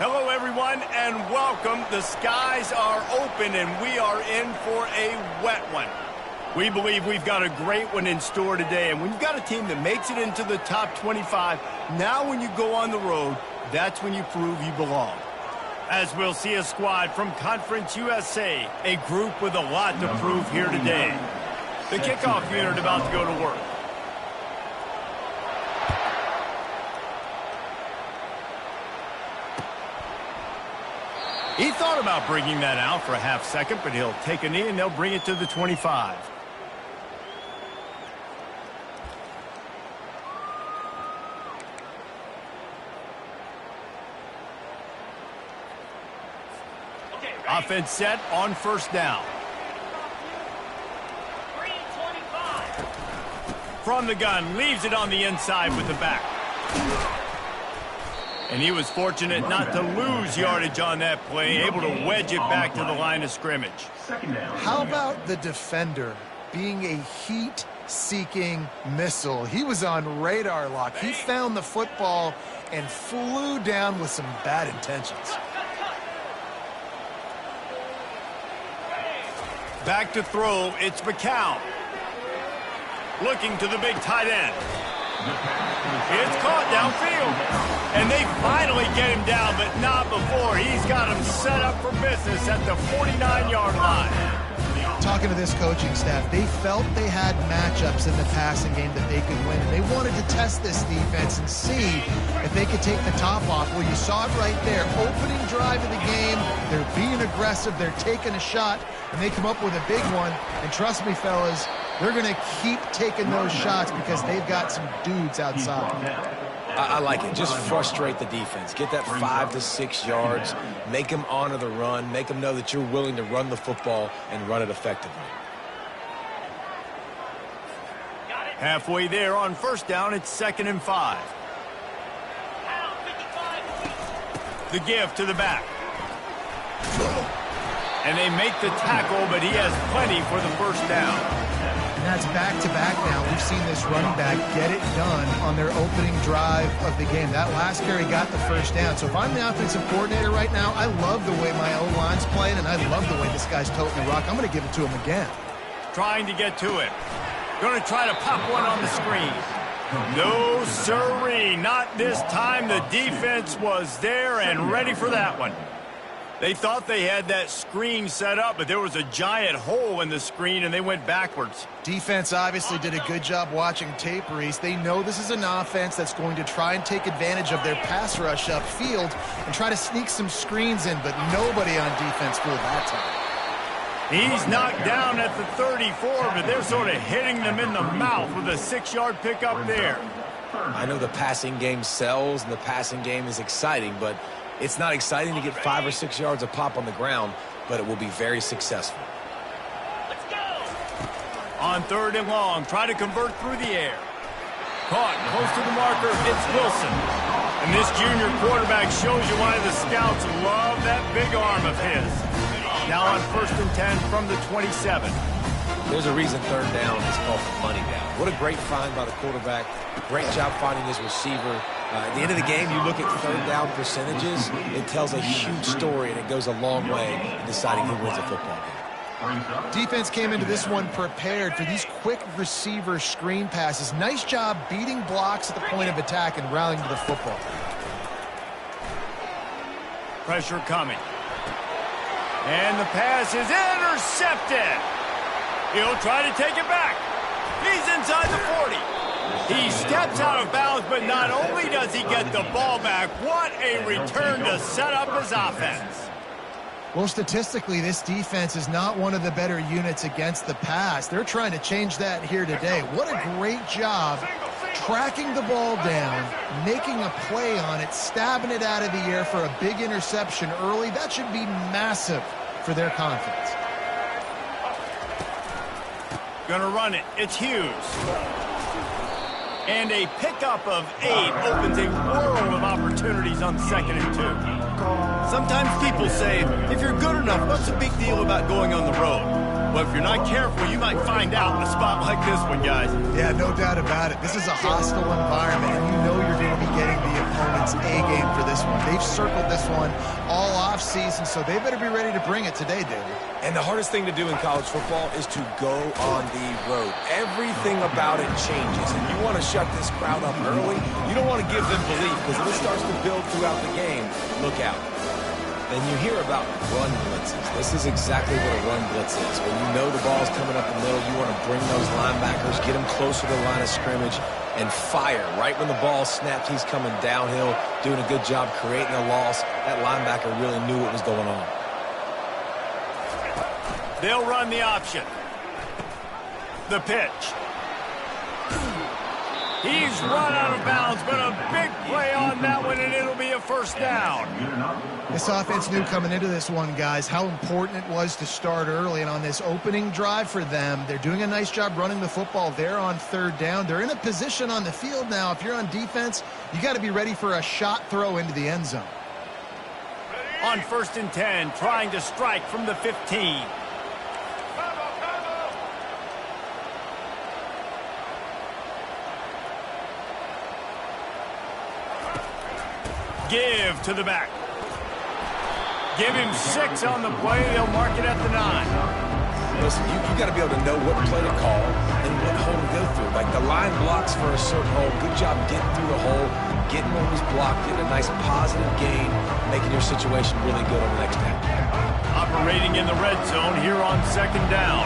Hello, everyone, and welcome. The skies are open, and we are in for a wet one. We believe we've got a great one in store today, and when you've got a team that makes it into the top 25, now when you go on the road, that's when you prove you belong. As we'll see a squad from Conference USA, a group with a lot to prove here today. The kickoff unit about to go to work. He thought about bringing that out for a half second, but he'll take a knee and they'll bring it to the 25. Offense set on first down. From the gun, leaves it on the inside with the back. And he was fortunate not to lose yardage on that play, able to wedge it back to the line of scrimmage. How about the defender being a heat-seeking missile? He was on radar lock. He found the football and flew down with some bad intentions. Back to throw, it's McCown. Looking to the big tight end. It's caught downfield. And they finally get him down, but not before. He's got him set up for business at the 49-yard line. Talking to this coaching staff, they felt they had matchups in the passing game that they could win, and they wanted to test this defense and see if they could take the top off. Well, you saw it right there. Opening drive of the game, they're being aggressive, they're taking a shot, and they come up with a big one. And trust me, fellas, they're going to keep taking those shots because they've got some dudes outside. I like it. Just frustrate the defense. Get that 5 to 6 yards. Make them honor the run. Make them know that you're willing to run the football and run it effectively. Halfway there on first down, it's 2nd and 5. The give to the back. And they make the tackle, but he has plenty for the first down. And that's back-to-back now. We've seen this running back get it done on their opening drive of the game. That last carry got the first down. So if I'm the offensive coordinator right now, I love the way my O-line's playing, and I love the way this guy's toting the rock. I'm going to give it to him again. Trying to get to it. Going to try to pop one on the screen. No, sirree. Not this time. The defense was there and ready for that one. They thought they had that screen set up, but there was a giant hole in the screen, and they went backwards. Defense obviously did a good job watching tape, Reese. They know this is an offense that's going to try and take advantage of their pass rush upfield and try to sneak some screens in, but nobody on defense fooled that time. He's knocked down at the 34, but they're sort of hitting them in the mouth with a 6-yard pickup there. I know the passing game sells, and the passing game is exciting, but it's not exciting to get 5 or 6 yards a pop on the ground, but it will be very successful. Let's go. On 3rd and long, try to convert through the air. Caught close to the marker, it's Wilson. And this junior quarterback shows you why the scouts love that big arm of his. Now on 1st and 10 from the 27. There's a reason 3rd down is called the money down. What a great find by the quarterback. Great job finding his receiver. At the end of the game, you look at 3rd down percentages, it tells a huge story, and it goes a long way in deciding who wins a football game. Defense came into this one prepared for these quick receiver screen passes. Nice job beating blocks at the point of attack and rallying to the football. Pressure coming. And the pass is intercepted. He'll try to take it back. He's inside the 40. He steps out of bounds, but not only does he get the ball back, what a return to set up his offense. Well, statistically, this defense is not one of the better units against the pass. They're trying to change that here today. What a great job tracking the ball down, making a play on it, stabbing it out of the air for a big interception early. That should be massive for their confidence. Gonna run it. It's Hughes. And a pickup of 8 opens a world of opportunities on 2nd and 2. Sometimes people say, if you're good enough, what's the big deal about going on the road? Well, if you're not careful, you might find out in a spot like this one, guys. Yeah, no doubt about it. This is a hostile environment, and you know you're going to be getting the opponent's its A game for this one. They've circled this one all off season, so they better be ready to bring it today, David. And the hardest thing to do in college football is to go on the road. Everything about it changes, and you want to shut this crowd up early. You don't want to give them belief, because if it starts to build throughout the game, look out. And you hear about run blitzes. This is exactly what a run blitz is. When you know the ball's coming up the middle, you want to bring those linebackers, get them closer to the line of scrimmage, and fire. Right when the ball snaps, he's coming downhill, doing a good job creating a loss. That linebacker really knew what was going on. They'll run the option. The pitch. He's run out of bounds, but a big play on that one, and it'll be a first down. This offense knew coming into this one, guys, how important it was to start early. And on this opening drive for them, they're doing a nice job running the football. They're on third down. They're in a position on the field now. If you're on defense, you got to be ready for a shot throw into the end zone. On 1st and 10, trying to strike from the 15. Give to the back. Give him 6 on the play. They'll mark it at the 9. Listen, you got to be able to know what play to call and what hole to go through. Like the line blocks for a certain hole. Good job getting through the hole, getting what was blocked, getting a nice positive gain, making your situation really good on the next down. Operating in the red zone here on 2nd down.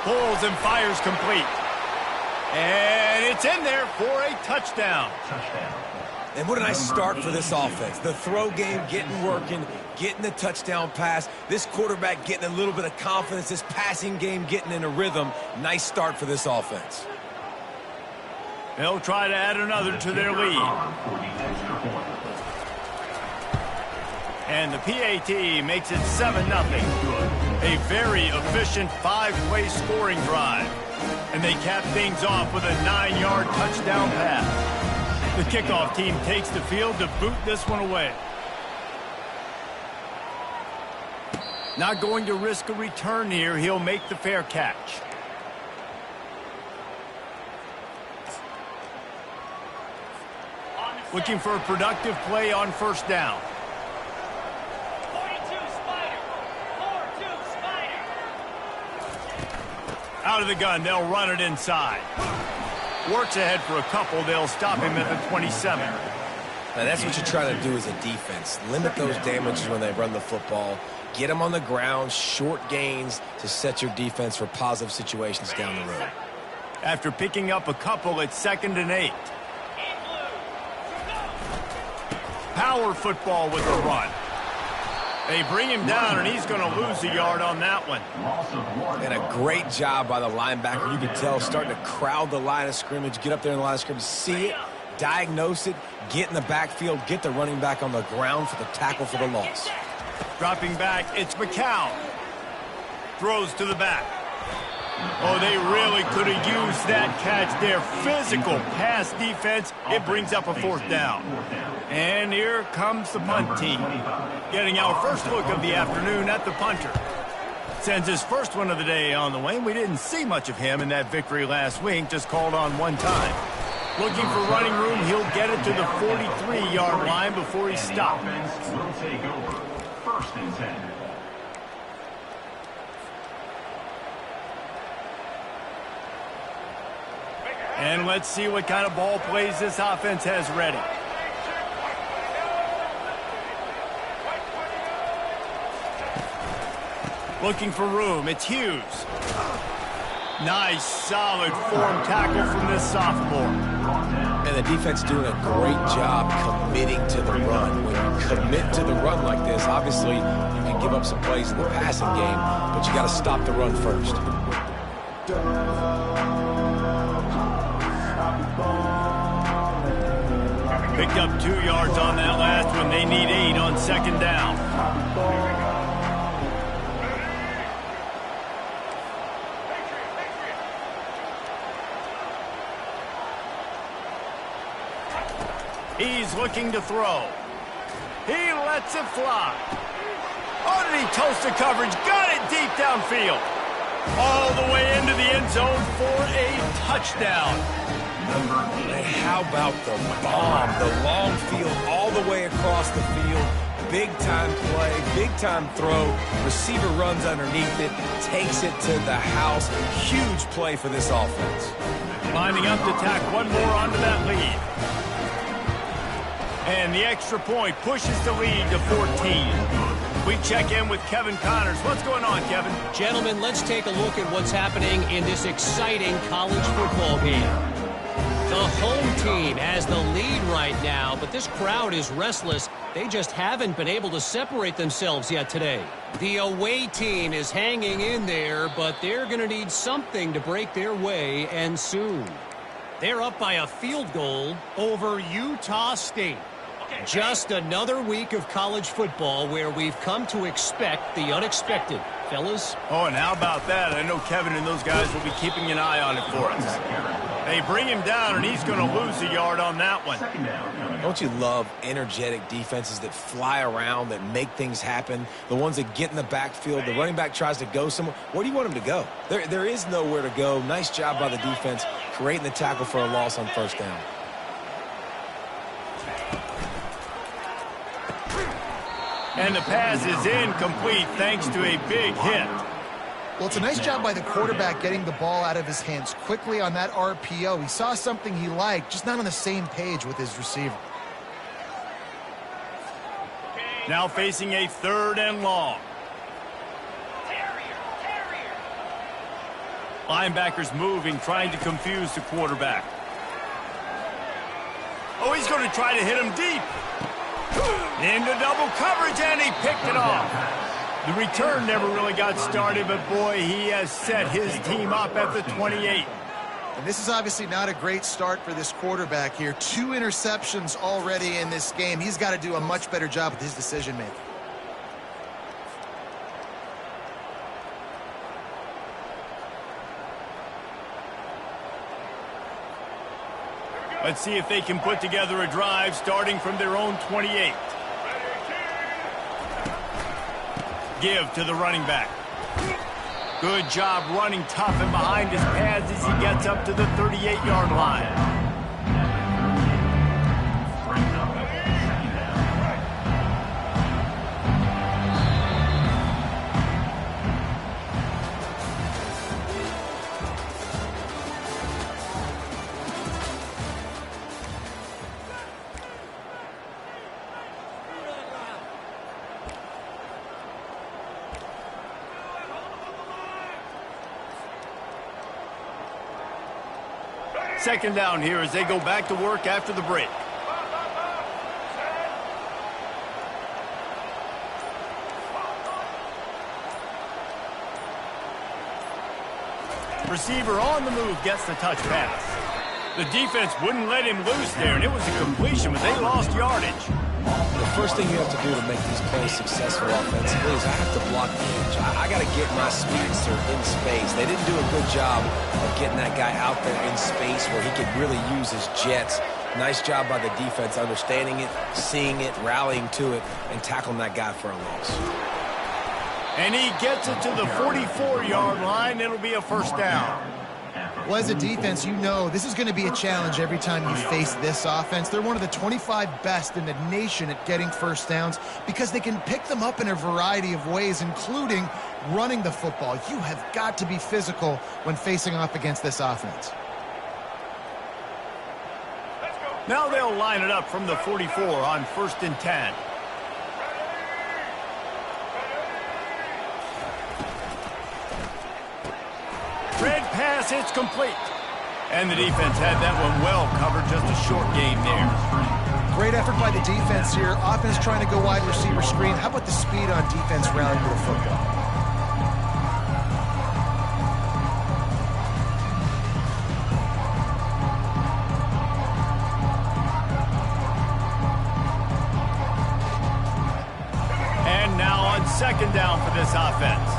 Pulls and fires complete. And it's in there for a touchdown. And what a nice start for this offense. The throw game getting working, getting the touchdown pass. This quarterback getting a little bit of confidence. This passing game getting in a rhythm. Nice start for this offense. They'll try to add another to their lead. And the PAT makes it 7-0. A very efficient 5-play scoring drive. And they cap things off with a 9-yard touchdown pass. The kickoff team takes the field to boot this one away. Not going to risk a return here. He'll make the fair catch. Looking for a productive play on 1st down. Out of the gun, they'll run it inside. Works ahead for a couple. They'll stop him at the 27. Now that's what you're trying to do as a defense. Limit those damages when they run the football. Get them on the ground, short gains to set your defense for positive situations down the road. After picking up a couple, it's 2nd and 8. Power football with the run. They bring him down, and he's going to lose a yard on that one. And a great job by the linebacker. You can tell starting to crowd the line of scrimmage, get up there in the line of scrimmage, see it, diagnose it, get in the backfield, get the running back on the ground for the tackle for the loss. Dropping back, it's McCown. Throws to the back. Oh, they really could have used that catch there. Physical pass defense. It brings up a 4th down. And here comes the punt team. Getting our first look of the afternoon at the punter. Sends his first one of the day on the way. We didn't see much of him in that victory last week. Just called on one time. Looking for running room. He'll get it to the 43-yard line before he stops. Will take over. 1st and 10. And let's see what kind of ball plays this offense has ready. Looking for room. It's Hughes. Nice, solid form tackle from this sophomore. And the defense doing a great job committing to the run. When you commit to the run like this, obviously you can give up some plays in the passing game, but you got to stop the run first. Picked up 2 yards on that last one. They need 8 on 2nd down. He's looking to throw. He lets it fly. Oh, did he toast the coverage? Got it deep downfield. All the way into the end zone for a touchdown. And how about the bomb? The long field all the way across the field. Big-time play, big-time throw. Receiver runs underneath it, takes it to the house. Huge play for this offense. Lining up to tack one more onto that lead. And the extra point pushes the lead to 14. We check in with Kevin Connors. What's going on, Kevin? Gentlemen, let's take a look at what's happening in this exciting college football game. The home team has the lead right now, but this crowd is restless. They just haven't been able to separate themselves yet today. The away team is hanging in there, but they're going to need something to break their way, and soon. They're up by a field goal over Utah State. Just another week of college football where we've come to expect the unexpected. Fellas? Oh, and how about that? I know Kevin and those guys will be keeping an eye on it for us. They bring him down, and he's going to lose a yard on that one. Don't you love energetic defenses that fly around, that make things happen? The ones that get in the backfield, the running back tries to go somewhere. Where do you want him to go? There is nowhere to go. Nice job by the defense, creating the tackle for a loss on first down. And the pass is incomplete thanks to a big hit. Well, it's a nice job by the quarterback getting the ball out of his hands quickly on that RPO. He saw something he liked, just not on the same page with his receiver. Now facing a 3rd and long. Linebackers moving, trying to confuse the quarterback. Oh, he's going to try to hit him deep. Into double coverage, and he picked it off. The return never really got started, but boy, he has set his team up at the 28. And this is obviously not a great start for this quarterback here. 2 interceptions already in this game. He's got to do a much better job with his decision-making. Let's see if they can put together a drive starting from their own 28. Give to the running back. Good job running tough and behind his pads as he gets up to the 38-yard line. Second down here as they go back to work after the break. Receiver on the move gets the touch pass. The defense wouldn't let him loose there, and it was a completion, but they lost yardage. The first thing you have to do to make these plays successful offensively is I have to block the edge. I got to get my speedster in space. They didn't do a good job of getting that guy out there in space where he could really use his jets. Nice job by the defense understanding it, seeing it, rallying to it, and tackling that guy for a loss. And he gets it to the 44-yard line. It'll be a first down. Well, as a defense, you know this is going to be a challenge every time you face this offense. They're one of the 25 best in the nation at getting first downs because they can pick them up in a variety of ways, including running the football. You have got to be physical when facing off against this offense. Now they'll line it up from the 44 on 1st and 10. Red pass, it's complete. And the defense had that one well covered, just a short game there. Great effort by the defense here. Offense trying to go wide receiver screen. How about the speed on defense rallying to the football? And now on 2nd down for this offense.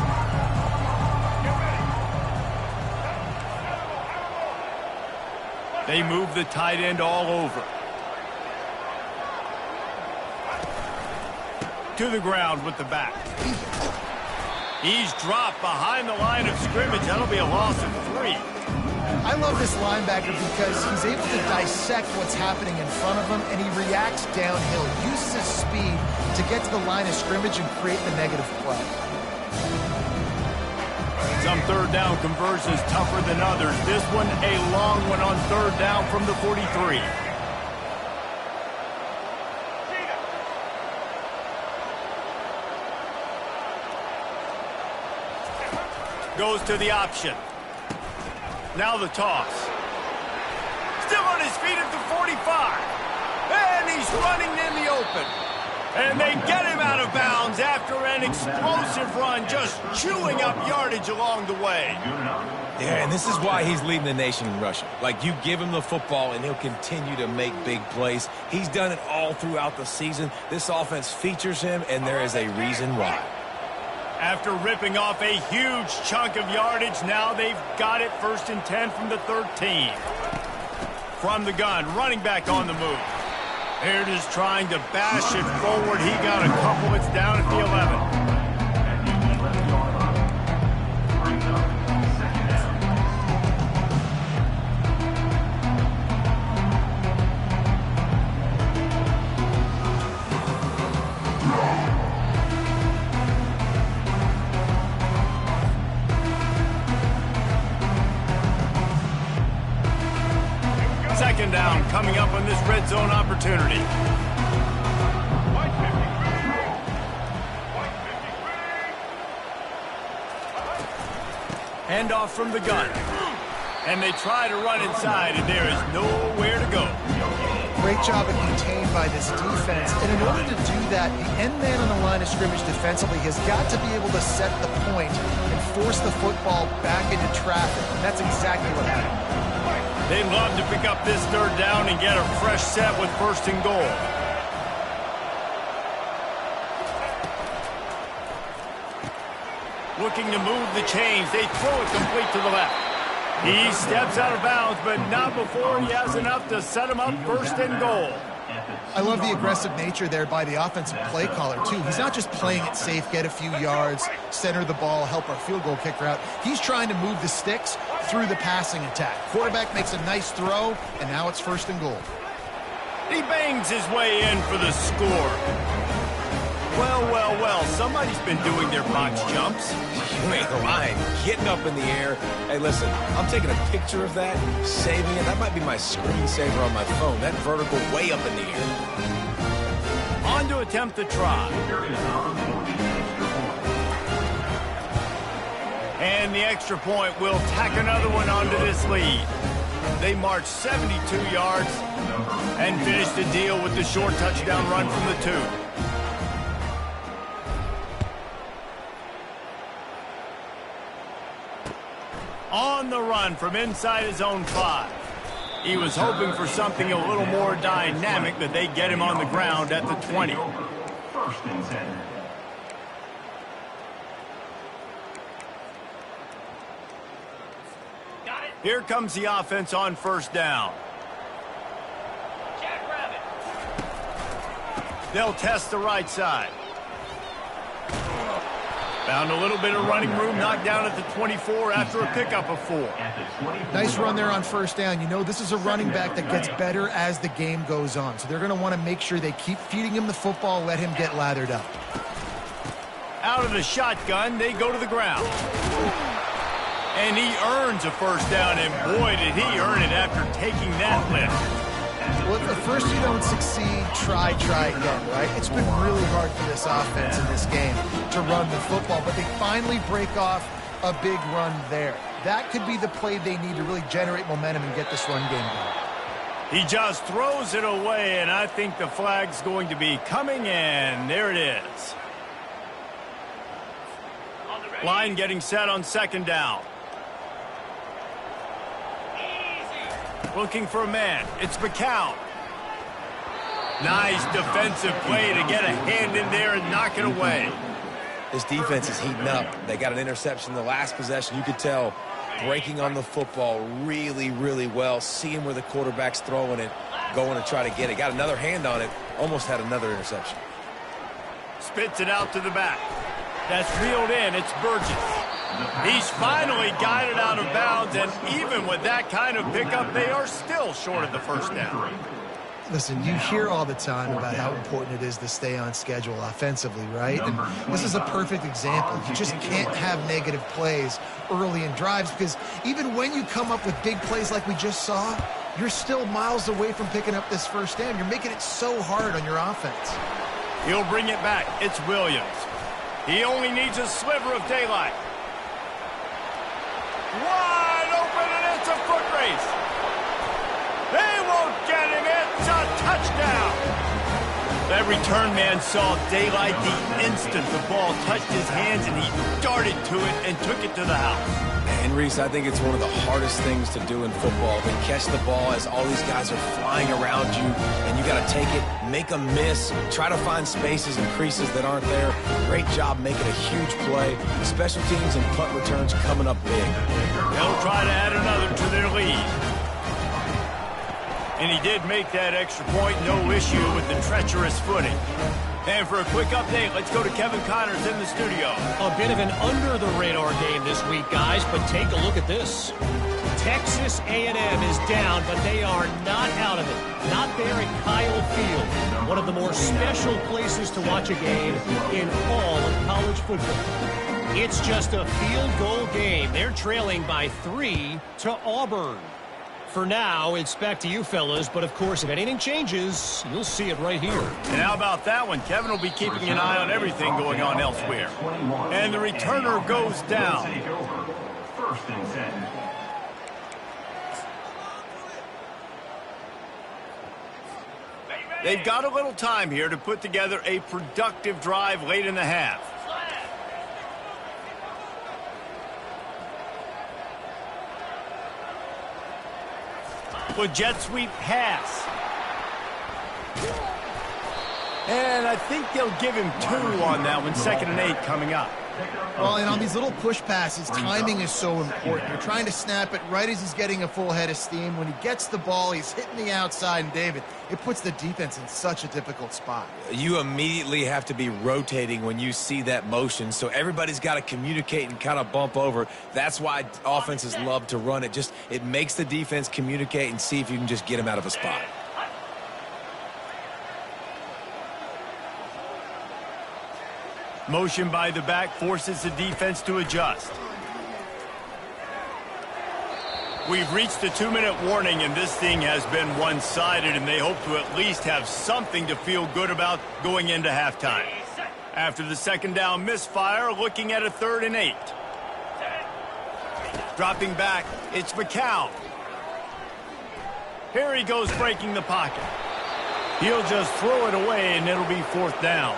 They move the tight end all over. to the ground with the back. He's dropped behind the line of scrimmage. That'll be a loss of 3. I love this linebacker because he's able to dissect what's happening in front of him, and he reacts downhill, uses his speed to get to the line of scrimmage and create the negative play. Some third down conversions tougher than others. This one, a long one on third down from the 43. Goes to the option. Now the toss. Still on his feet at the 45. And he's running in the open. And they get him out of bounds after an explosive run, just chewing up yardage along the way. Yeah, and this is why he's leading the nation in rushing. Like, you give him the football, and he'll continue to make big plays. He's done it all throughout the season. This offense features him, and there is a reason why. After ripping off a huge chunk of yardage, now they've got it 1st and 10 from the 13. From the gun, running back on the move. Raiders trying to bash it forward. He got a couple. It's down at the 11. Second down coming up on this red zone opportunity. Handoff from the gun. And they try to run inside, and there is nowhere to go. Great job of contained by this defense. And in order to do that, the end man on the line of scrimmage defensively has got to be able to set the point and force the football back into traffic. And that's exactly what happened. They'd love to pick up this third down and get a fresh set with 1st and goal. Looking to move the chains. They throw it complete to the left. He steps out of bounds, but not before he has enough to set him up 1st and goal. I love the aggressive nature there by the offensive play caller, too. He's not just playing it safe, get a few yards, center the ball, help our field goal kicker out. He's trying to move the sticks through the passing attack. Quarterback makes a nice throw, and now it's 1st and goal. He bangs his way in for the score. Well, somebody's been doing their box jumps. You ain't lying. Getting up in the air. Hey, listen, I'm taking a picture of that, saving it. That might be my screensaver on my phone. That vertical way up in the air. On to attempt the try. And the extra point will tack another one onto this lead. They march 72 yards and finish the deal with the short touchdown run from the 2. On the run from inside his own 5. He was hoping for something a little more dynamic, but they get him on the ground at the 20. 1st and 10. Here comes the offense on 1st down. They'll test the right side. Found a little bit of running room, knocked down at the 24 after a pickup of 4. Nice run there on 1st down. You know, this is a running back that gets better as the game goes on. So they're going to want to make sure they keep feeding him the football, let him get lathered up. Out of the shotgun, they go to the ground. And he earns a 1st down, and boy, did he earn it after taking that lift. Well, if at first you don't succeed, try again, right? It's been really hard for this offense in this game to run the football, but they finally break off a big run there. That could be the play they need to really generate momentum and get this run game going. He just throws it away, and I think the flag's going to be coming in. There it is. Line getting set on 2nd down. Looking for a man. It's McCown. Nice defensive play to get a hand in there and knock it away. This defense is heating up. They got an interception the last possession. You could tell breaking on the football really, really well, seeing where the quarterback's throwing it, going to try to get it. Got another hand on it, almost had another interception. Spits it out to the back. That's reeled in. It's Burgess. He's finally got it out of bounds, and even with that kind of pickup, they are still short of the first down. Listen, you hear all the time about how important it is to stay on schedule offensively, right? And this is a perfect example. You just can't have negative plays early in drives because even when you come up with big plays like we just saw, you're still miles away from picking up this first down. You're making it so hard on your offense. He'll bring it back. It's Williams. He only needs a sliver of daylight. Wide open, and it's a foot race. They won't get him. It's a touchdown. That return man saw daylight the instant the ball touched his hands, and he darted to it and took it to the house. And, Reese, I think it's one of the hardest things to do in football, to catch the ball as all these guys are flying around you, and you got to take it, make a miss, try to find spaces and creases that aren't there. Great job making a huge play. Special teams and punt returns coming up big. They'll try to add another to their lead. And he did make that extra point, no issue with the treacherous footing. And for a quick update, let's go to Kevin Connors in the studio. A bit of an under-the-radar game this week, guys, but take a look at this. Texas A&M is down, but they are not out of it. Not there at Kyle Field, one of the more special places to watch a game in all of college football. It's just a field goal game. They're trailing by 3 to Auburn. For now, it's back to you fellas, but of course, if anything changes, you'll see it right here. And how about that one? Kevin will be keeping an eye on everything going on elsewhere. And the returner goes down. First and 10. They've got a little time here to put together a productive drive late in the half. With jet sweep pass. And I think they'll give him 2 on that one. 2nd and 8 coming up. Well, and on these little push passes, timing is so important. You're trying to snap it right as he's getting a full head of steam. When he gets the ball, he's hitting the outside, and David, it puts the defense in such a difficult spot. You immediately have to be rotating when you see that motion, so everybody's got to communicate and kind of bump over. That's why offenses love to run it. It makes the defense communicate and see if you can just get him out of a spot. Motion by the back forces the defense to adjust. We've reached the 2-minute warning, and this thing has been one-sided, and they hope to at least have something to feel good about going into halftime. After the second down misfire, looking at a 3rd and 8. Dropping back, it's McCown. Here he goes breaking the pocket. He'll just throw it away, and it'll be 4th down.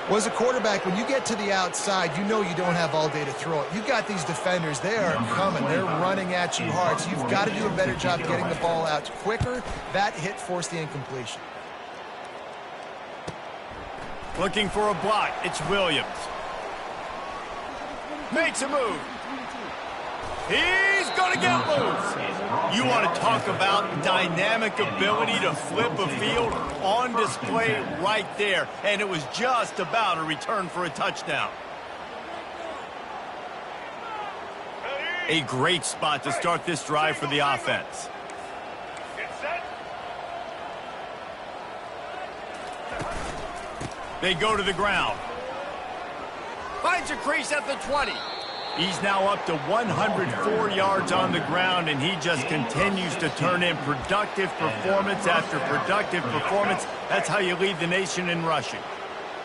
Well, as a quarterback, when you get to the outside, you know you don't have all day to throw it. You've got these defenders. They are coming. They're running at you hard. So you've got to do a better job getting the ball out quicker. That hit forced the incompletion. Looking for a block. It's Williams. Makes a move. He's going to get loose. You want to talk about dynamic ability to flip a field on display right there. And it was just about a return for a touchdown. A great spot to start this drive for the offense. They go to the ground. Finds a crease at the 20. He's now up to 104 yards on the ground, and he just continues to turn in productive performance after productive performance. That's how you lead the nation in rushing.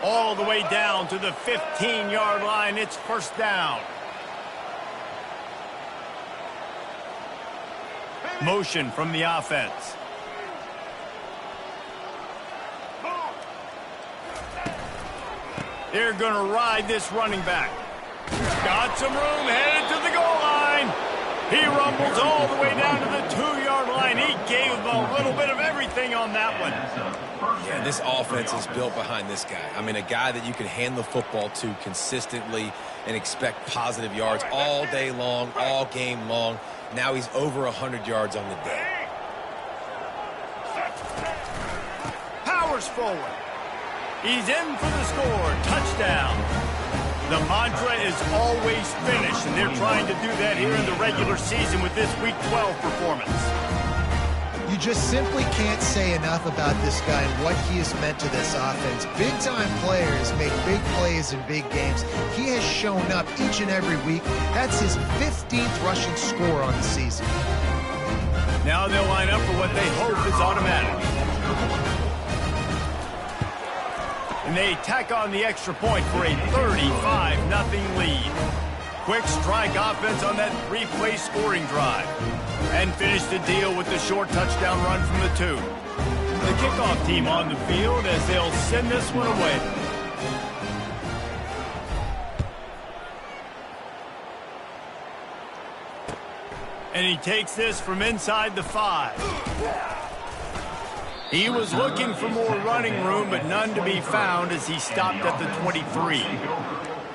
All the way down to the 15-yard line. It's 1st down. Motion from the offense. They're going to ride this running back. Got some room, headed to the goal line. He rumbles all the way down to the 2-yard line. He gave him a little bit of everything on that one. Yeah, this offense is built behind this guy. I mean, a guy that you can hand the football to consistently and expect positive yards all day long, all game long. Now he's over 100 yards on the day. Powers forward. He's in for the score. Touchdown. The mantra is always finish, and they're trying to do that here in the regular season with this Week 12 performance. You just simply can't say enough about this guy and what he has meant to this offense. Big-time players make big plays in big games. He has shown up each and every week. That's his 15th rushing score on the season. Now they'll line up for what they hope is automatic. And they tack on the extra point for a 35-0 lead. Quick strike offense on that three-play scoring drive. And finish the deal with the short touchdown run from the 2. The kickoff team on the field as they'll send this one away. And he takes this from inside the 5. He was looking for more running room, but none to be found as he stopped at the 23.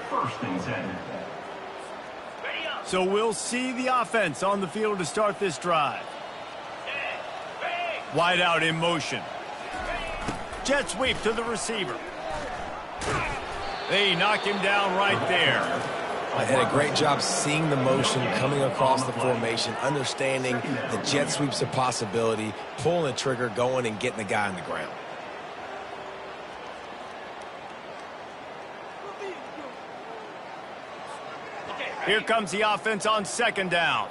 First and 10. So we'll see the offense on the field to start this drive. Wide out in motion. Jet sweep to the receiver. They knock him down right there. I had a great job seeing the motion coming across the formation, understanding the jet sweep's a possibility, pulling the trigger, going and getting the guy on the ground. Here comes the offense on second down.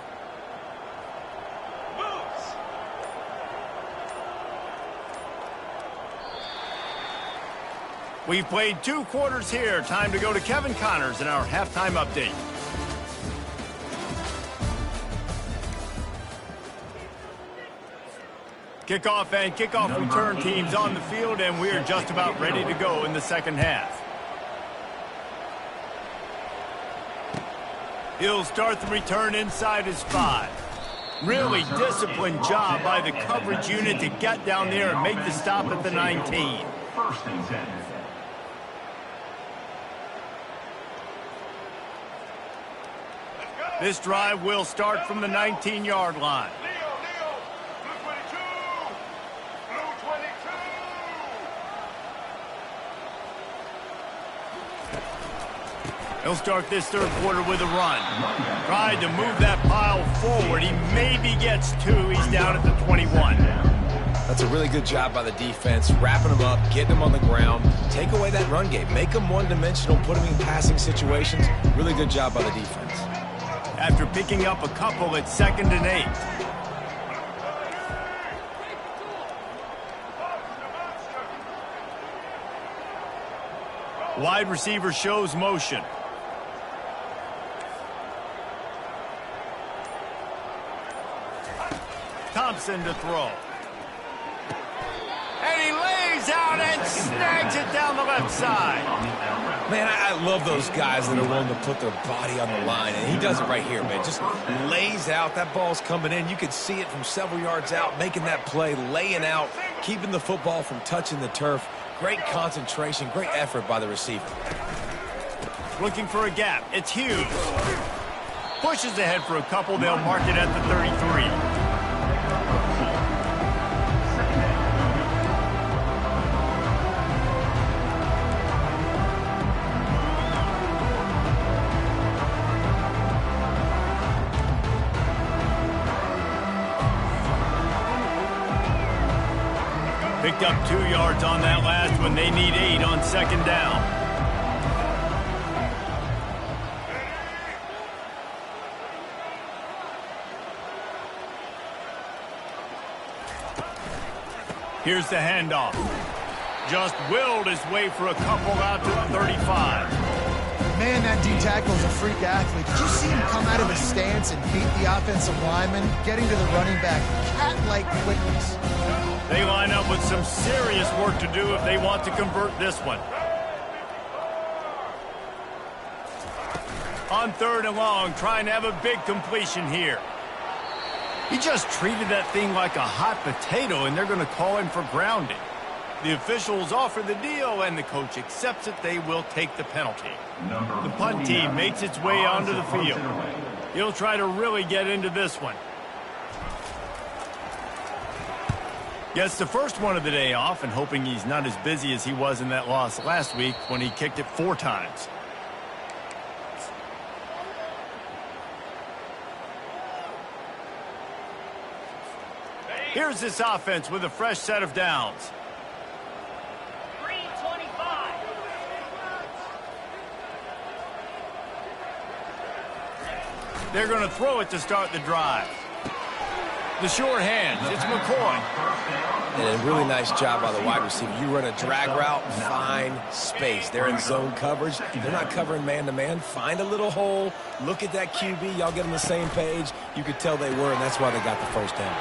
We've played 2 quarters here. Time to go to Kevin Connors in our halftime update. Kickoff and kickoff return teams on the field, and we're just about ready to go in the second half. He'll start the return inside his 5. Really disciplined job by the coverage unit to get down there and make the stop at the 19. First and 10. This drive will start from the 19-yard line. He'll start this third quarter with a run. Tried to move that pile forward. He maybe gets 2. He's down at the 21. That's a really good job by the defense, wrapping them up, getting them on the ground, take away that run game, make them one-dimensional, put them in passing situations. Really good job by the defense. After picking up a couple at 2nd and 8. Wide receiver shows motion. Thompson to throw. And he lays out and snags it down the left side. Man, I love those guys that are willing to put their body on the line, and he does it right here, man. Just lays out. That ball's coming in. You could see it from several yards out, making that play, laying out, keeping the football from touching the turf. Great concentration, great effort by the receiver. Looking for a gap. It's Hughes. Pushes ahead for a couple. They'll mark it at the 33. Picked up 2 yards on that last one. They need 8 on second down. Here's the handoff. Just willed his way for a couple out to the 35. Man, that D-tackle is a freak athlete. Did you see him come out of his stance and beat the offensive lineman, getting to the running back? Cat-like quickness. They line up with some serious work to do if they want to convert this one. On 3rd and long, trying to have a big completion here. He just treated that thing like a hot potato, and they're going to call him for grounding. The officials offer the deal, and the coach accepts it. They will take the penalty. The punt team makes its way onto the field. He'll try to really get into this one. Gets the first one of the day off and hoping he's not as busy as he was in that loss last week when he kicked it 4 times. Here's this offense with a fresh set of downs. 3:25. They're going to throw it to start the drive. The short hands, it's McCoy. And a really nice job by the wide receiver. You run a drag route, find space. They're in zone coverage. They're not covering man-to-man. Find a little hole. Look at that QB. Y'all get on the same page. You could tell they were, and that's why they got the first down.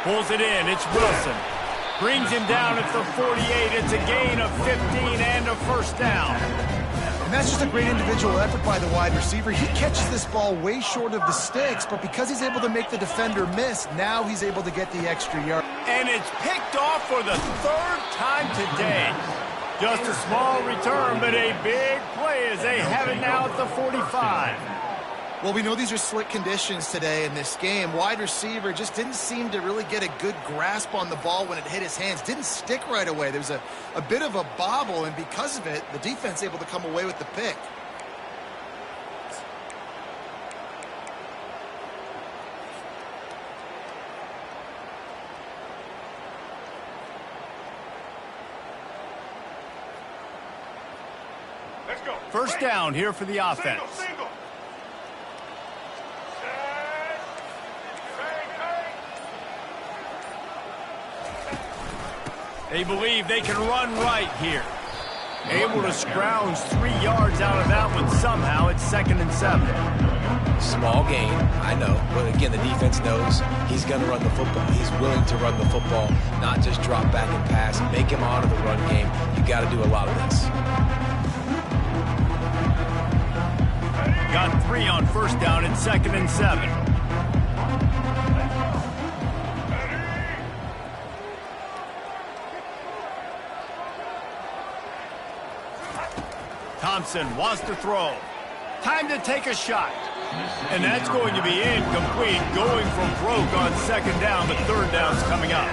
Pulls it in. It's Wilson. Brings him down at the 48. It's a gain of 15 and a first down. And that's just a great individual effort by the wide receiver. He catches this ball way short of the sticks, but because he's able to make the defender miss, now he's able to get the extra yard. And it's picked off for the 3rd time today. Just a small return, but a big play as they have it now at the 45. Well, we know these are slick conditions today in this game. Wide receiver just didn't seem to really get a good grasp on the ball when it hit his hands. Didn't stick right away. There was a bit of a bobble, and because of it, the defense able to come away with the pick. Let's go. First down here for the offense. Single. They believe they can run right here. Able to scrounge 3 yards out of that one somehow. It's 2nd and 7. Small gain, I know. But again, the defense knows he's going to run the football. He's willing to run the football, not just drop back and pass. Make him honor the run game. You got to do a lot of this. Got 3 on first down. It's 2nd and 7. Thompson wants to throw. Time to take a shot. And that's going to be incomplete, going from broke on 2nd down, but 3rd down's coming up.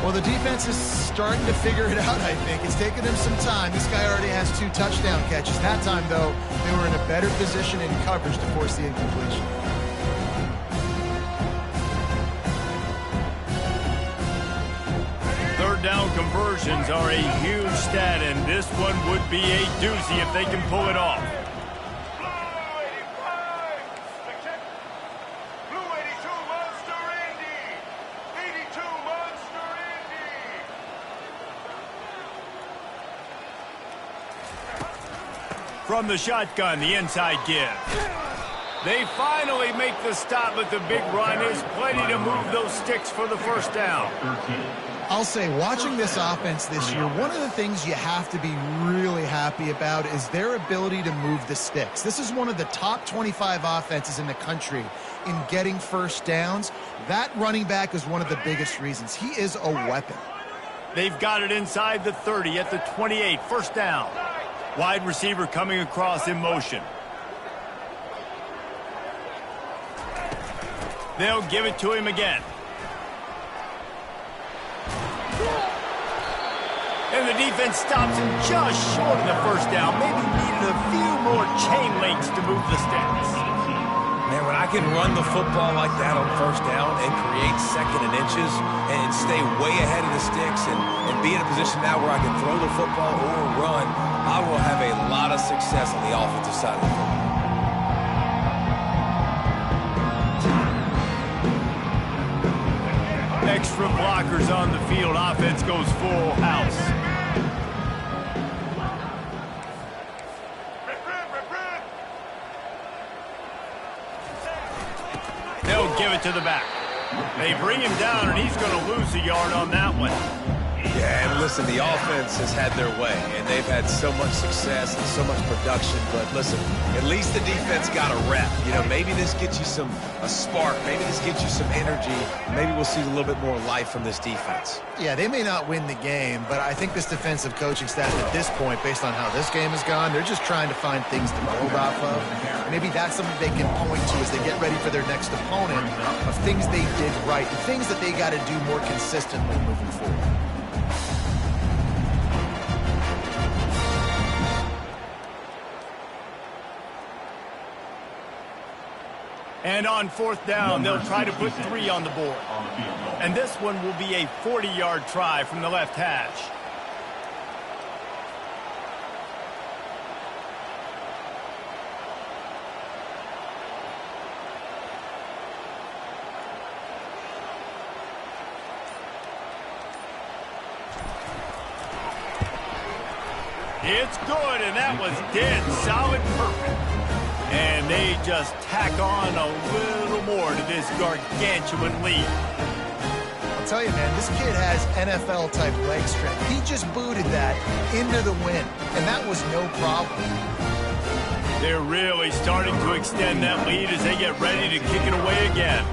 Well, the defense is starting to figure it out, I think. It's taken them some time. This guy already has 2 touchdown catches. That time, though, they were in a better position in coverage to force the incompletion. Third down conversions are a huge stat, and this one would be a doozy if they can pull it off. Blue 82 Monster Indy. 82 Monster Indy. From the shotgun, the inside give. They finally make the stop, but the big run is plenty to move those sticks for the first down. I'll say, watching this offense this year, one of the things you have to be really happy about is their ability to move the sticks. This is one of the top 25 offenses in the country in getting first downs. That running back is one of the biggest reasons. He is a weapon. They've got it inside the 30 at the 28, first down. Wide receiver coming across in motion. They'll give it to him again. And the defense stops him just short of the first down. Maybe needed a few more chain links to move the sticks. Man, when I can run the football like that on first down and create 2nd and inches and stay way ahead of the sticks and be in a position now where I can throw the football or run, I will have a lot of success on the offensive side of the football. Extra blockers on the field. Offense goes full house. They'll give it to the back. They bring him down, and he's going to lose a yard on that one. Yeah, and listen, the offense has had their way, and they've had so much success and so much production. But listen, at least the defense got a rep. You know, maybe this gets you a spark. Maybe this gets you some energy. Maybe we'll see a little bit more life from this defense. Yeah, they may not win the game, but I think this defensive coaching staff at this point, based on how this game has gone, they're just trying to find things to build off of. Maybe that's something they can point to as they get ready for their next opponent, of things they did right and things that they got to do more consistently moving forward. And on fourth down, they'll try to put 3 on the board. And this one will be a 40-yard try from the left hash. It's good, and that was dead solid perfect. And they just tack on a little more to this gargantuan lead. I'll tell you, man, this kid has NFL-type leg strength. He just booted that into the wind, and that was no problem. They're really starting to extend that lead as they get ready to kick it away again.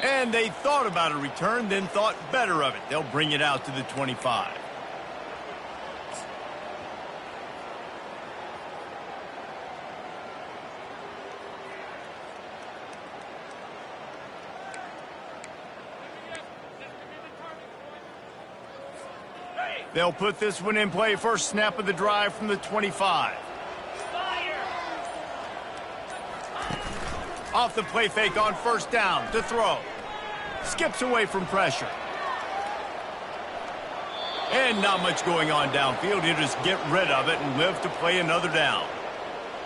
And they thought about a return, then thought better of it. They'll bring it out to the 25. They'll put this one in play. First snap of the drive from the 25. Off the play fake on first down to throw. Skips away from pressure. And not much going on downfield. He'll just get rid of it and live to play another down.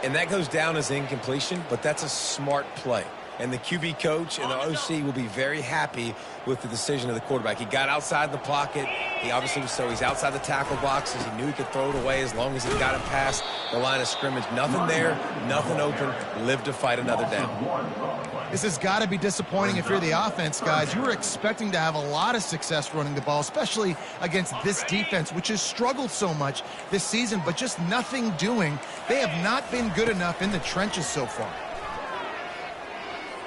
And that goes down as incompletion, but that's a smart play. And the QB coach and the OC will be very happy with the decision of the quarterback. He got outside the pocket. He obviously was, so he's outside the tackle boxes. He knew he could throw it away as long as he got it past the line of scrimmage. Nothing there, nothing open. Live to fight another down. This has got to be disappointing if you're the offense, guys. You were expecting to have a lot of success running the ball, especially against this defense, which has struggled so much this season, but just nothing doing. They have not been good enough in the trenches so far.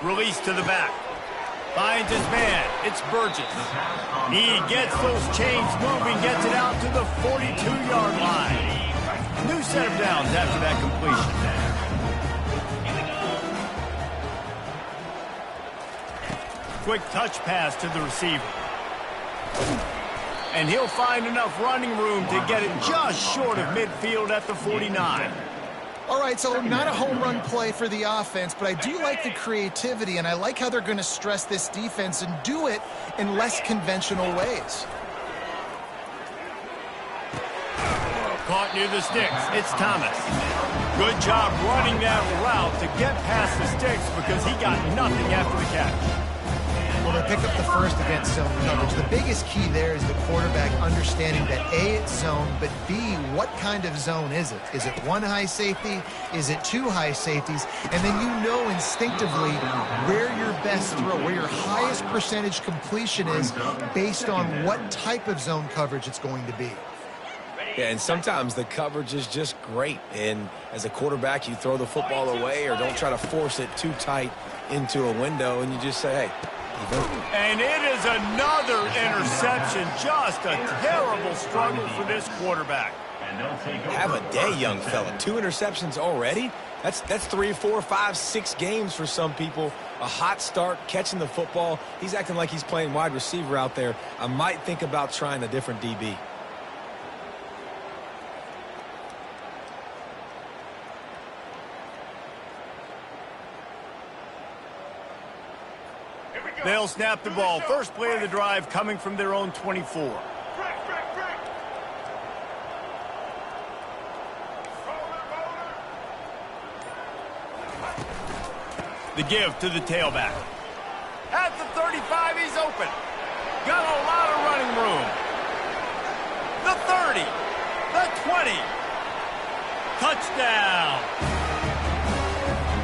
Release to the back. Finds his man. It's Burgess. He gets those chains moving, gets it out to the 42-yard line. New set of downs after that completion. Quick touch pass to the receiver. And he'll find enough running room to get it just short of midfield at the 49. All right, so not a home run play for the offense, but I do like the creativity, and I like how they're going to stress this defense and do it in less conventional ways. Caught near the sticks. It's Thomas. Good job running that route to get past the sticks because he got nothing after the catch. Well, they pick up the first against zone coverage. The biggest key there is the quarterback understanding that A, it's zone, but B, what kind of zone is it? Is it one high safety? Is it two high safeties? And then you know instinctively where your best throw, where your highest percentage completion is based on what type of zone coverage it's going to be. Yeah, and sometimes the coverage is just great. And as a quarterback, you throw the football away or don't try to force it too tight into a window, and you just say, hey. And it is another interception. Just a terrible struggle for this quarterback. Have a day, young fella. 2 interceptions already? That's 3, 4, 5, 6 games for some people. A hot start, catching the football. He's acting like he's playing wide receiver out there. I might think about trying a different DB. They'll snap the ball. First play of the drive coming from their own 24. The give to the tailback. At the 35, he's open. Got a lot of running room. The 30. The 20. Touchdown.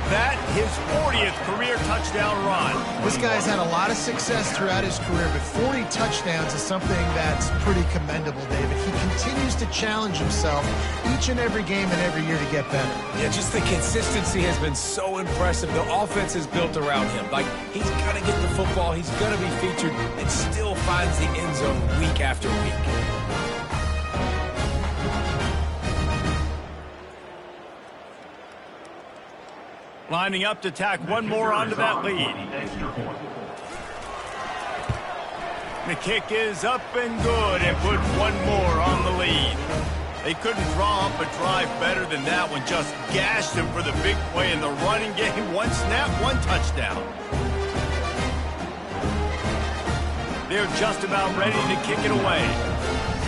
that his 40th career touchdown run. This guy's had a lot of success throughout his career, but 40 touchdowns is something that's pretty commendable, David. He continues to challenge himself each and every game and every year to get better. Yeah, just the consistency has been so impressive. The offense is built around him. Like, he's going to get the football, he's going to be featured, and still finds the end zone week after week. Lining up to tack one more onto that lead. The kick is up and good and put one more on the lead. They couldn't draw up a drive better than that one. Just gashed him for the big play in the running game. One snap, one touchdown. They're just about ready to kick it away.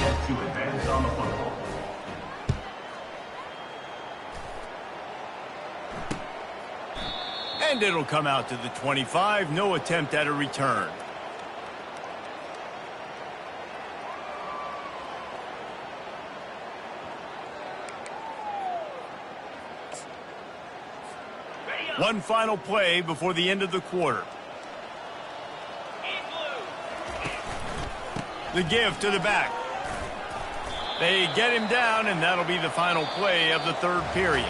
Set to advance on the football. And it'll come out to the 25. No attempt at a return. One final play before the end of the quarter. The give to the back. They get him down, and that'll be the final play of the third period.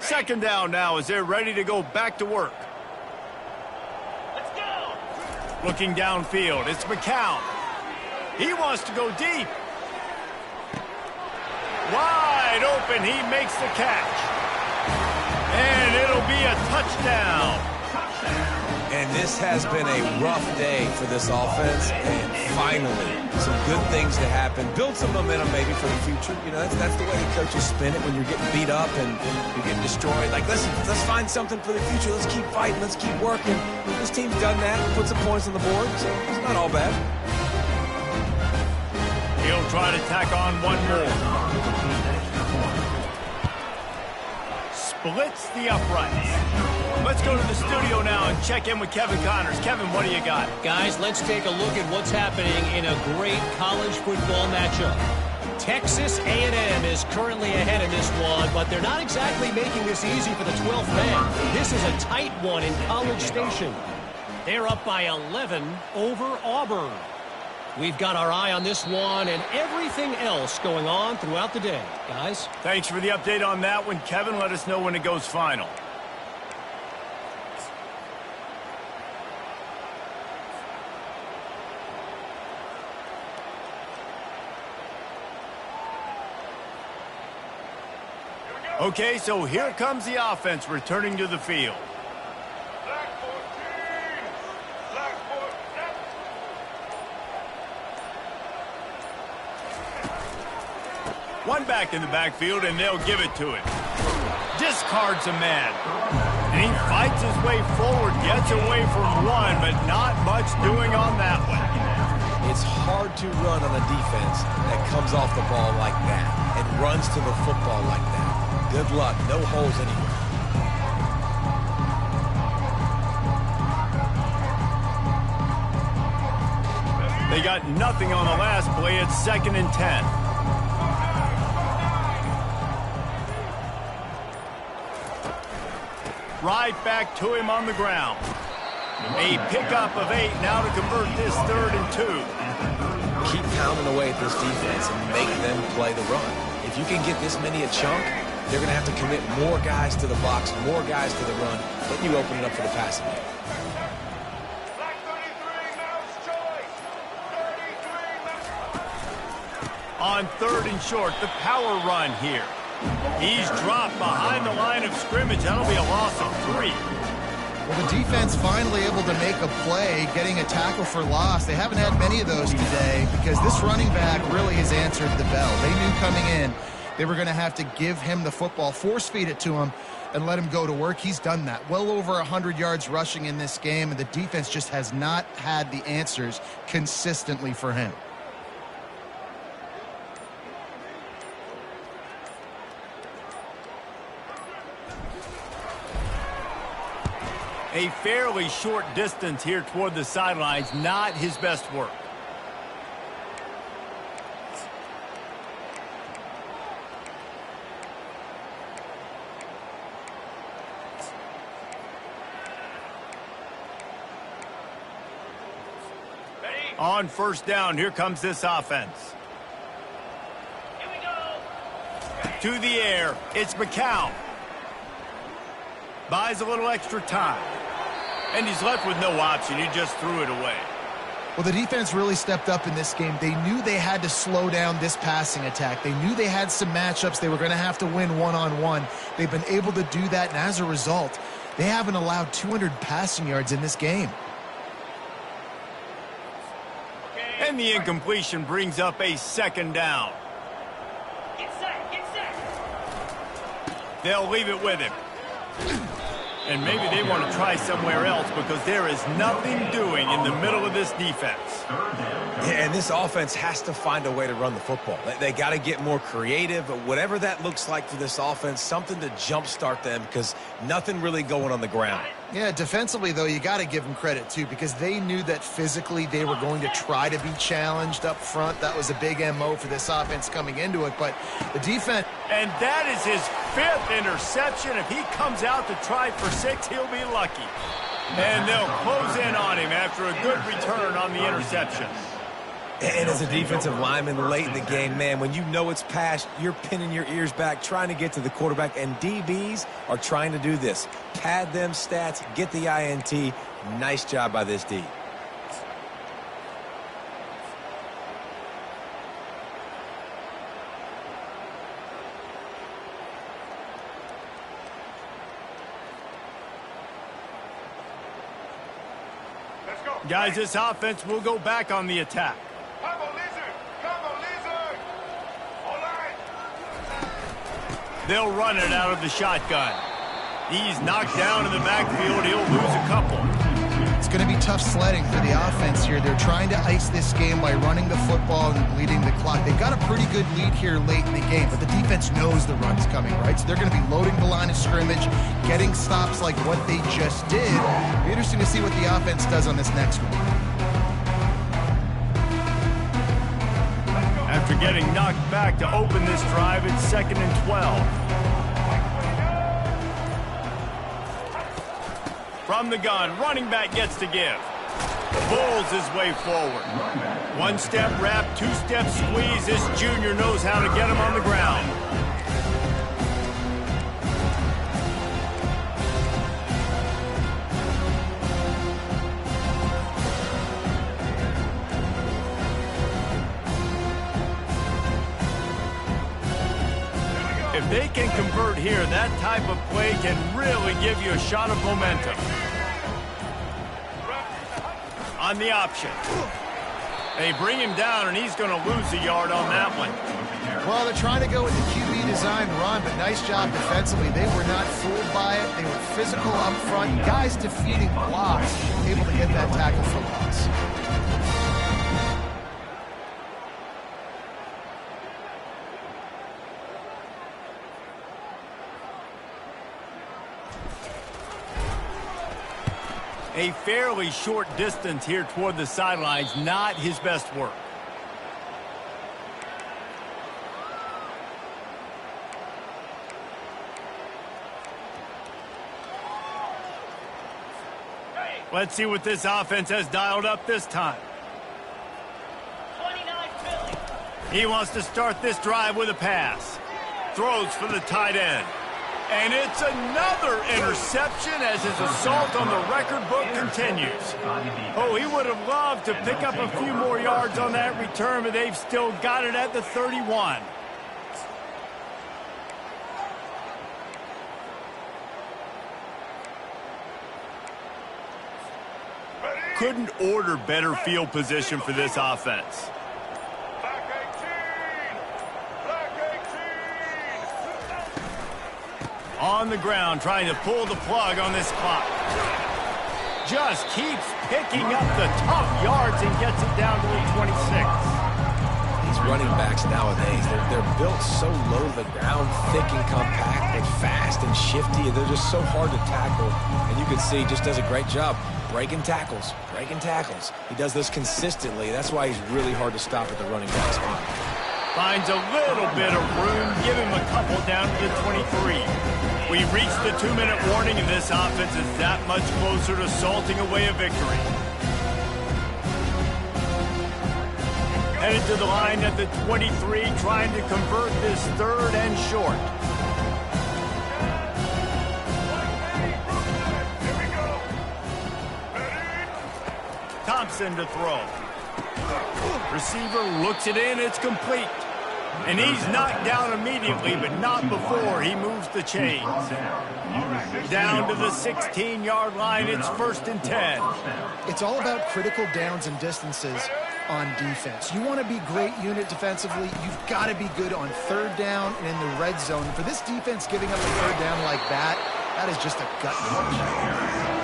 Second down now as they're ready to go back to work. Let's go. Looking downfield, it's McCown. He wants to go deep. Wide open, he makes the catch. And it'll be a touchdown. And this has been a rough day for this offense, and finally, some good things to happen. Build some momentum maybe for the future. You know, that's the way the coaches spin it when you're getting beat up and you're getting destroyed. Like, let's find something for the future. Let's keep fighting. Let's keep working. This team's done that. Put some points on the board, so it's not all bad. He'll try to tack on one more. Splits the uprights. Let's go to the studio now and check in with Kevin Connors. Kevin, what do you got? Guys, let's take a look at what's happening in a great college football matchup. Texas A&M is currently ahead in this one, but they're not exactly making this easy for the 12th man. This is a tight one in College Station. They're up by 11 over Auburn. We've got our eye on this one and everything else going on throughout the day. Guys? Thanks for the update on that one, Kevin. Let us know when it goes final. Okay, so here comes the offense returning to the field. Black 14. Black 14. One back in the backfield, and they'll give it to him. Discards a man. And he fights his way forward, gets away from one, but not much doing on that one. It's hard to run on a defense that comes off the ball like that and runs to the football like that. Good luck. No holes anywhere. They got nothing on the last play. It's 2nd and 10. Right back to him on the ground. A pickup of 8 now to convert this 3rd and 2. Keep pounding away at this defense and make them play the run. If you can get this many a chunk, they're going to have to commit more guys to the box, more guys to the run. Then you open it up for the passing game. Black 33, mouse choice. 33, mouse. On 3rd and short, the power run here. He's dropped behind the line of scrimmage. That'll be a loss of 3. Well, the defense finally able to make a play, getting a tackle for loss. They haven't had many of those today because this running back really has answered the bell. They knew coming in they were going to have to give him the football, force feed it to him, and let him go to work. He's done that. Well over 100 yards rushing in this game, and the defense just has not had the answers consistently for him. A fairly short distance here toward the sidelines, not his best work. On first down, here comes this offense. Here we go. To the air, it's McCown. Buys a little extra time. And he's left with no option. He just threw it away. Well, the defense really stepped up in this game. They knew they had to slow down this passing attack. They knew they had some matchups they were going to have to win one-on-one. They've been able to do that, and as a result, they haven't allowed 200 passing yards in this game. And the incompletion brings up a second down. Get set, get set. They'll leave it with him. And maybe they want to try somewhere else because there is nothing doing in the middle of this defense. Yeah, and this offense has to find a way to run the football. They got to get more creative, but whatever that looks like for this offense, something to jumpstart them because nothing really going on the ground. Yeah, defensively, though, you got to give them credit, too, because they knew that physically they were going to try to be challenged up front. That was a big MO for this offense coming into it, but the defense... And that is his 5th interception. If he comes out to try for 6, he'll be lucky. And they'll close in on him after a good return on the interception. And as a defensive lineman late in the game, man, when you know it's past, you're pinning your ears back, trying to get to the quarterback, and DBs are trying to do this. Pad them stats, get the INT. Nice job by this D. Let's go. Guys, this offense will go back on the attack. Come on, Lizard. Come on, Lizard. All right. They'll run it out of the shotgun. He's knocked down in the backfield. He'll lose a couple. It's going to be tough sledding for the offense here. They're trying to ice this game by running the football and bleeding the clock. They've got a pretty good lead here late in the game, but the defense knows the run's coming, right? So they're going to be loading the line of scrimmage, getting stops like what they just did. It'll be interesting to see what the offense does on this next one. After getting knocked back to open this drive, it's 2nd and 12. From the gun, running back gets to give. Pulls his way forward. 1-step wrap, 2-step squeeze. This junior knows how to get him on the ground. If they can convert here, that type of play can really give you a shot of momentum. On the option. They bring him down, and he's going to lose a yard on that one. Well, they're trying to go with the QB design run, but nice job defensively. They were not fooled by it. They were physical up front. Guys defeating blocks, able to get that tackle for loss. A fairly short distance here toward the sidelines, not his best work. Let's see what this offense has dialed up this time. 29 Philly. He wants to start this drive with a pass. Throws for the tight end. And it's another interception as his assault on the record book continues. Oh, he would have loved to pick up a few more yards on that return, but they've still got it at the 31. Couldn't order better field position for this offense. Black 18. Black 18. On the ground, trying to pull the plug on this clock. Just keeps picking up the tough yards and gets it down to the 26. He's running backs nowadays. They're built so low to the ground, thick and compact, and fast and shifty, and they're just so hard to tackle. And you can see he just does a great job breaking tackles, breaking tackles. He does this consistently. That's why he's really hard to stop at the running back spot. Finds a little bit of room. Give him a couple down to the 23. We reached the 2-minute warning, and this offense is that much closer to salting away a victory. Headed to the line at the 23, trying to convert this 3rd and short. Thompson to throw. Receiver looks it in, it's complete. And he's knocked down immediately, but not before he moves the chains. Down to the 16-yard line, it's 1st and 10. It's all about critical downs and distances on defense. You want to be great unit defensively, you've got to be good on 3rd down and in the red zone. For this defense giving up a 3rd down like that is just a gut punch.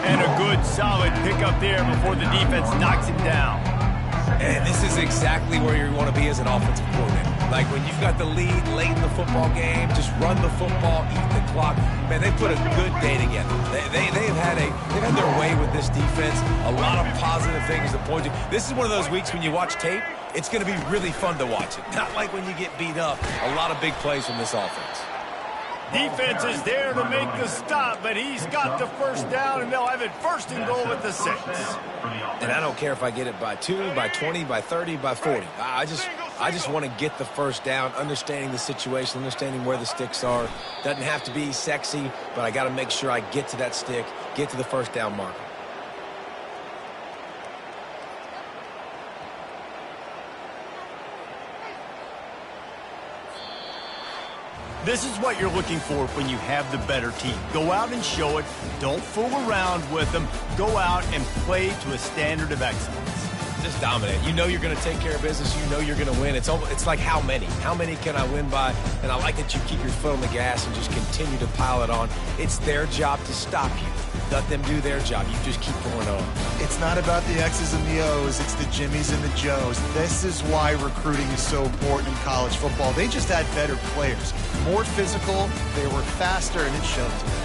And a good solid pickup there before the defense knocks him down. And this is exactly where you want to be as an offensive coordinator. Like when you've got the lead late in the football game, just run the football, eat the clock. Man, they put a good day together. They've had their way with this defense. A lot of positive things to point to. This is one of those weeks when you watch tape, it's going to be really fun to watch it. Not like when you get beat up. A lot of big plays from this offense. Defense is there to make the stop, but he's got the 1st down, and they'll have it 1st and goal at the 6. And I don't care if I get it by 2, by 20, by 30, by 40. I just want to get the 1st down, understanding the situation, understanding where the sticks are. Doesn't have to be sexy, but I got to make sure I get to that stick, get to the 1st down marker. This is what you're looking for when you have the better team. Go out and show it. Don't fool around with them. Go out and play to a standard of excellence. Just dominate. You know you're going to take care of business. You know you're going to win. It's like how many? How many can I win by? And I like that you keep your foot on the gas and just continue to pile it on. It's their job to stop you. Let them do their job. You just keep going on. It's not about the X's and the O's. It's the Jimmies and the Joes. This is why recruiting is so important in college football. They just had better players, more physical, they were faster, and it showed today.